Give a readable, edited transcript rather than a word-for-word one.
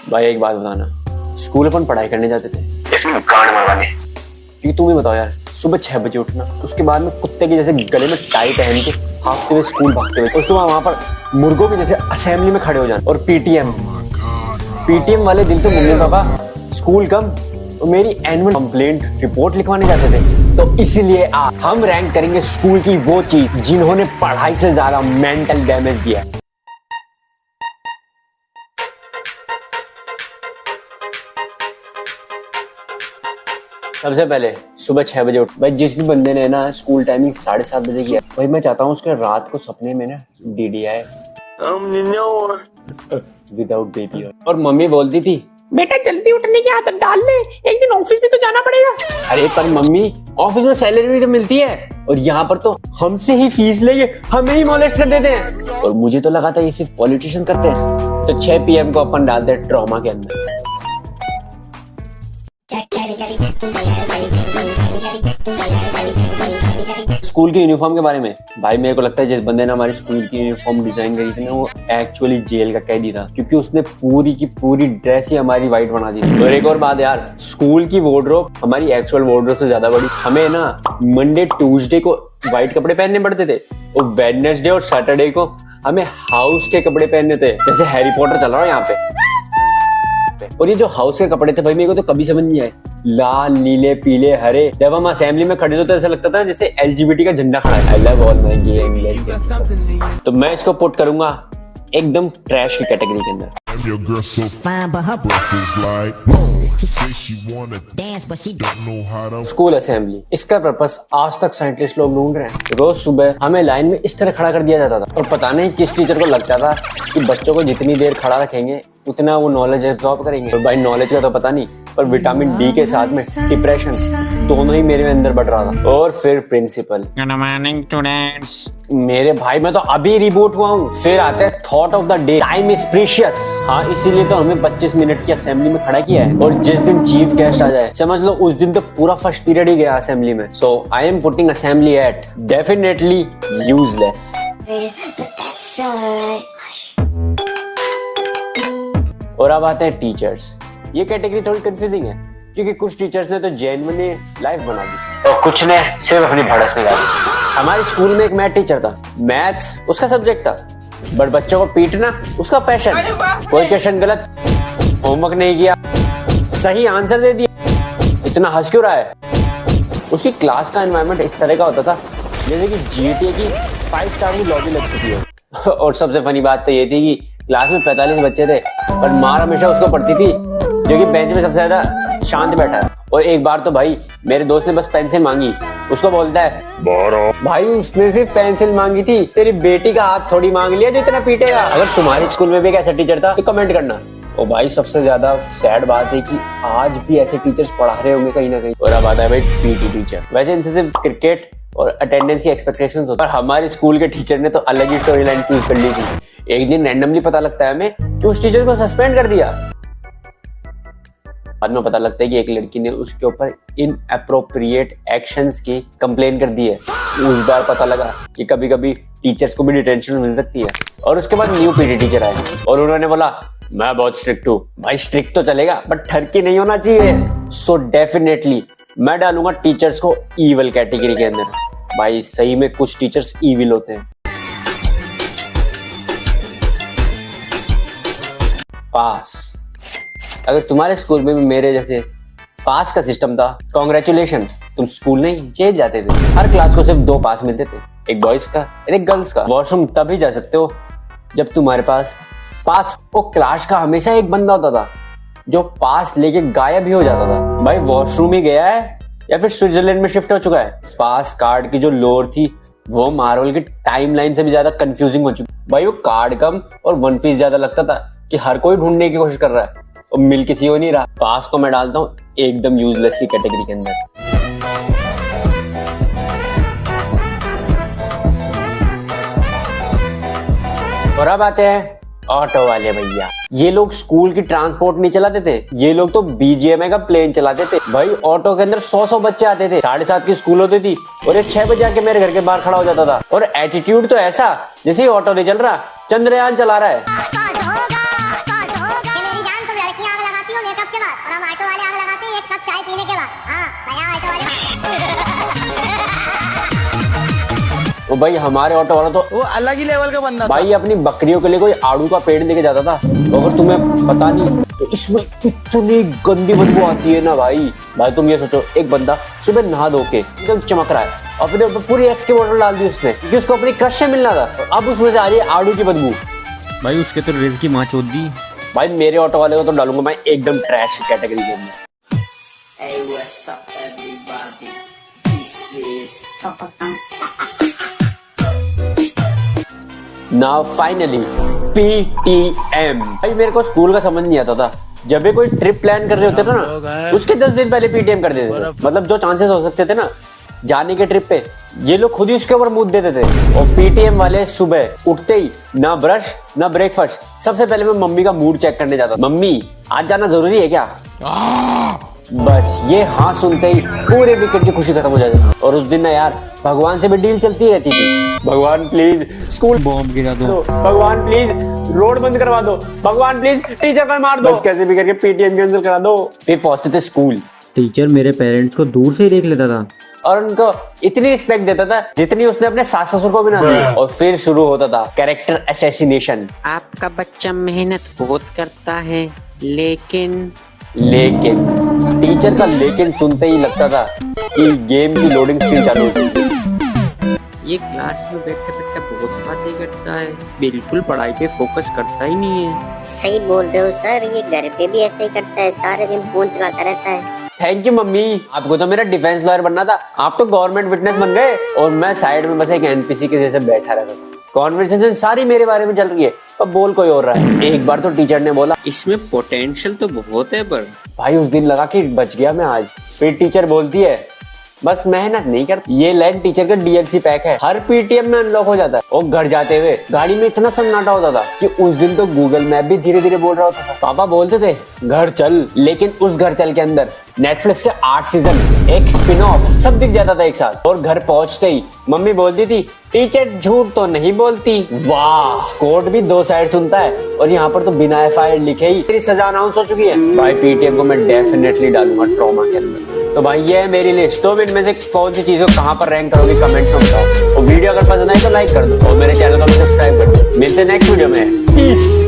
भाई एक बात बताना, स्कूल अपन पढ़ाई करने जाते थे इसमें गांड मरवाने, क्योंकि तुम ही बताओ यार, सुबह 6 बजे उठना, उसके बाद में कुत्ते के जैसे गले में टाई पहन के हाफते हुए स्कूल भागते हुए, उसके बाद वहां पर मुर्गों के जैसे असेंबली में खड़े हो जाना। और पीटीएम वाले दिन तो मम्मी पापा स्कूल कम और मेरी एनुअल कंप्लेंट रिपोर्ट लिखवाने जाते थे। तो इसीलिए हम रैंक करेंगे स्कूल की वो चीज जिन्होंने पढ़ाई से ज्यादा मेंटल डैमेज दिया। सबसे पहले सुबह 6 बजे उठ। भाई जिस भी बंदे ने ना स्कूल टाइमिंग 7:30 बजे किया, भाई मैं चाहता हूँ उसके रात को सपने में ना डीडी आए विदाउट बेबी। और मम्मी बोलती थी बेटा जल्दी उठने की आदत डाल ले, एक दिन ऑफिस भी तो जाना पड़ेगा। अरे पर मम्मी ऑफिस में सैलरी भी तो मिलती है और यहाँ पर तो हमसे ही फीस लेके हमें ही मॉलेस्ट कर देते हैं। और मुझे तो लगा था ये सिर्फ पॉलिटिशियन करते हैं। तो 6 PM को अपन डालते हैं ट्रॉमा के अंदर। स्कूल की यूनिफॉर्म के बारे में भाई मेरे को लगता है जिस बंदे ने हमारी स्कूल की यूनिफॉर्म डिजाइन करी थी ना, वो एक्चुअली जेल का कैदी था, क्योंकि उसने पूरी की पूरी ड्रेस ही हमारी वाइट बना दी थी। और एक और बात यार, स्कूल की वार्डरोब हमारी एक्चुअल वार्डरोब से ज्यादा बड़ी। हमें ना मंडे ट्यूसडे को व्हाइट कपड़े पहनने पड़ते थे और वेडनेसडे और सैटरडे को हमें हाउस के कपड़े पहनने थे, जैसे हैरी पॉटर चल रहा है यहाँ पे। और ये जो हाउस के कपड़े थे भाई मेरे को तो कभी समझ नहीं आए, लाल नीले पीले हरे। जब हम असेंबली में खड़े थे तो ऐसा लगता था जैसे LGBT का झंडा खड़ा है। I love all my gay English. तो मैं इसको पुट करूंगा एकदम ट्रैश की कैटेगरी के अंदर। स्कूल असेंबली, इसका पर्पस आज तक साइंटिस्ट लोग ढूंढ रहे हैं। रोज सुबह हमें लाइन में इस तरह खड़ा कर दिया जाता था और पता नहीं किस टीचर को लगता था कि बच्चों को जितनी देर खड़ा रखेंगे उतना वो नॉलेज एब्जॉर्ब करेंगे। और भाई नॉलेज का तो पता नहीं, पर विटामिन डी के साथ में डिप्रेशन दोनों ही मेरे अंदर बढ़ रहा था। और फिर प्रिंसिपल, गुड मॉर्निंग स्टूडेंट्स। मेरे भाई मैं तो अभी रिबूट हुआ हूँ। फिर आते हैं thought of the day, time is precious. हाँ इसीलिए तो हमें 25 मिनट की असेंबली में खड़ा किया है। और जिस दिन चीफ गेस्ट आ जाए समझ लो उस दिन तो पूरा फर्स्ट पीरियड ही गया असेंबली में। So I am putting assembly at definitely useless. और अब आते हैं टीचर्स। ये कैटेगरी थोड़ी कंफ्यूजिंग है क्योंकि कुछ टीचर्स ने तो जेन्युइनली लाइफ बना दी और कुछ ने सिर्फ अपनी भड़स निकाली। हमारे स्कूल में एक मैथ टीचर था, मैथ्स उसका सब्जेक्ट था, बट बच्चों को पीटना उसका पैशन। कोई क्वेश्चन गलत, होमवर्क नहीं किया, सही आंसर दे दिया, इतना हंस क्यों रहा है। उसकी क्लास का एनवायरनमेंट इस तरह का होता था जैसे कि GTA की 5 स्टार की लॉबी लग चुकी है। और सबसे फनी बात तो ये थी कि क्लास में 45 बच्चे थे पर मार हमेशा उसको पड़ती थी जो कि बेंच में सबसे ज्यादा शांत बैठा है। और एक बार तो भाई मेरे दोस्त ने बस पेंसिल मांगी, उसको बोलता है भाई उसने सिर्फ पेंसिल मांगी थी, तेरी बेटी का हाथ थोड़ी मांग लिया जो इतना पीटेगा। अगर तुम्हारे स्कूल में भी एक ऐसा टीचर था तो कमेंट करना। और भाई सबसे ज्यादा सैड बात है कि आज भी ऐसे टीचर्स पढ़ा रहे होंगे कहीं ना कहीं। और अब आता है भाई PT टीचर। वैसे इनसे सिर्फ क्रिकेट और अटेंडेंस की एक्सपेक्टेशंस होता है, पर हमारे स्कूल के टीचर ने तो अलग ही स्टोरी लाइन चूज कर ली थी। एक दिन रैंडमली पता लगता है हमें कि उस टीचर को सस्पेंड कर दिया। बाद में पता लगता है कि एक लड़की ने उसके ऊपर इनअप्रोप्रिएट एक्शंस की कंप्लेन कर दी है। उस बार पता लगा कि कभी कभी टीचर्स को भी डिटेंशन मिल सकती है। और उसके बाद न्यू PT टीचर आए और उन्होंने बोला मैं बहुत स्ट्रिक्ट हूँ। भाई स्ट्रिक्ट तो चलेगा बट ठरकी नहीं होना चाहिए। सो डेफिनेटली मैं डालूंगा टीचर्स को ईविल कैटेगरी के अंदर। भाई सही में कुछ टीचर्स ईविल होते हैं। पास, अगर तुम्हारे स्कूल में भी मेरे जैसे पास का सिस्टम था, कॉन्ग्रेचुलेशन, तुम स्कूल नहीं जेल जाते थे। हर क्लास को सिर्फ 2 पास मिलते थे, एक बॉयज का और एक गर्ल्स का। वॉशरूम तभी जा सकते हो जब तुम्हारे पास पास। वो क्लास का हमेशा एक बंदा होता था जो पास लेके गायब ही हो जाता था। भाई वॉशरूम ही गया है या फिर स्विट्जरलैंड में शिफ्ट हो चुका है। पास कार्ड की जो लोर थी वो मार्वल की टाइमलाइन से भी ज्यादा कंफ्यूजिंग हो चुकी। भाई वो कार्ड कम और 1 पीस ज्यादा लगता था कि हर कोई ढूंढने की कोशिश कर रहा है और मिल किसी को नहीं रहा। पास को मैं डालता हूँ एकदम यूजलेस की कैटेगरी के अंदर। और अब आते हैं ऑटो वाले भैया। ये लोग स्कूल की ट्रांसपोर्ट नहीं चलाते थे, ये लोग तो BGMI का प्लेन चलाते थे। भाई ऑटो के अंदर 100 बच्चे आते थे। 7:30 की स्कूल होती थी और ये 6 बजे आके मेरे घर के बाहर खड़ा हो जाता था। और एटीट्यूड तो ऐसा जैसे ऑटो नहीं चल रहा, चंद्रयान चला रहा है। भाई हमारे ऑटो वाला तो वो अलग ही लेवल का बंदा था। भाई अपनी बकरियों के लिए कोई आड़ू का पेड़ लेके जाता था। तो अगर तुम्हें पता नहीं तो इसमें इतनी गंदी बदबू आती है ना भाई। भाई तुम ये सोचो, एक बंदा सुबह नहा धो के एकदम चमक रहा है, अपने ऊपर पूरी एक्स की बोतल डाल दी उसने क्योंकि उसको अपनी क्रश से मिलना था, और अब उसमें से आ रही है आड़ू की बदबू। भाई उसके तो रेज की माँ चोद दी। भाई मेरे ऑटो वाले को तो डालूंगा मैं एकदम ट्रैश कैटेगरी के अंदर। Hey, what's up, everybody? This is now finally PTM। भाई मेरे को स्कूल का समझ नहीं आता था, जब भी कोई ट्रिप प्लान कर रहे होते थे ना उसके 10 दिन पहले PTM कर देते थे। मतलब जो चांसेस हो सकते थे ना जाने के ट्रिप पे, ये लोग खुद ही उसके ऊपर मूड देते थे। और PTM वाले सुबह उठते ही ना ब्रश ना ब्रेकफास्ट, सबसे पहले मैं मम्मी का मूड चेक करने जाता। मम्मी आज जाना जरूरी है क्या? बस ये हाँ सुनते ही पूरे वीकेंड की खुशी खत्म हो जाती थी। और उस दिन ना यार भगवान से भी डील चलती रहती थी। भगवान प्लीज स्कूल बॉम्ब गिरा दो, भगवान प्लीज रोड बंद करवा दो, भगवान प्लीज टीचर को मार दो, बस कैसे भी करके PTM कैंसिल करा दो। फिर पहुंचते थे स्कूल, टीचर मेरे पेरेंट्स को दूर से ही देख लेता था और उनको इतनी रिस्पेक्ट देता था जितनी उसने अपने सास ससुर को भी ना दी। और फिर शुरू होता था कैरेक्टर असैसिनेशन। आपका बच्चा मेहनत बहुत करता है लेकिन टीचर का लेकिन सुनते ही लगता था कि गेम की लोडिंग स्क्रीन चालू हो गई। ये क्लास में बैठे बैठे बहुत बातें करता है, बिल्कुल पढ़ाई पे फोकस करता ही नहीं है। सही बोल रहे हो सर, ये घर पे भी ऐसे ही करता है, सारे दिन फोन चलाता रहता है। थैंक यू मम्मी, आपको तो मेरा डिफेंस लॉयर बनना था, आप तो गवर्नमेंट विटनेस बन गए और मैं साइड में बस एक NPC के जैसे बैठा रहता था। कॉन्वर्सेशन सारी मेरे बारे में चल रही है और बोल कोई और रहा है। एक बार तो टीचर ने बोला इसमें पोटेंशियल तो बहुत है पर भाई उस दिन लगा कि बच गया मैं आज। फिर टीचर बोलती है बस मेहनत नहीं करती। ये लाइन टीचर का DLC पैक है, हर PTM में अनलॉक हो जाता है। और घर जाते हुए गाड़ी में इतना सन्नाटा होता था कि उस दिन तो गूगल मैप भी धीरे धीरे बोल रहा होता था। पापा बोलते थे घर चल, लेकिन उस घर चल के अंदर नेटफ्लिक्स के 8 सीजन, एक स्पिन ऑफ सब दिख जाता था एक साथ। और घर पहुंचते ही मम्मी बोलती थी टीचर झूठ तो नहीं बोलती। वाह, कोर्ट भी 2 साइड सुनता है और यहाँ पर तो बिना FIR लिखे ही मेरी सजा अनाउंस हो चुकी है। भाई PTM को मैं डेफिनेटली डालूंगा ट्रॉमा के अंदर। तो भाई ये है मेरी लिस्ट। तो इनमें से कौन सी चीजों कहाँ पर रैंक करोगे कमेंट्स में बताओ। और वीडियो अगर पसंद आए तो लाइक कर दो और मेरे चैनल को सब्सक्राइब कर दो। मिलते हैं नेक्स्ट वीडियो में। पीस।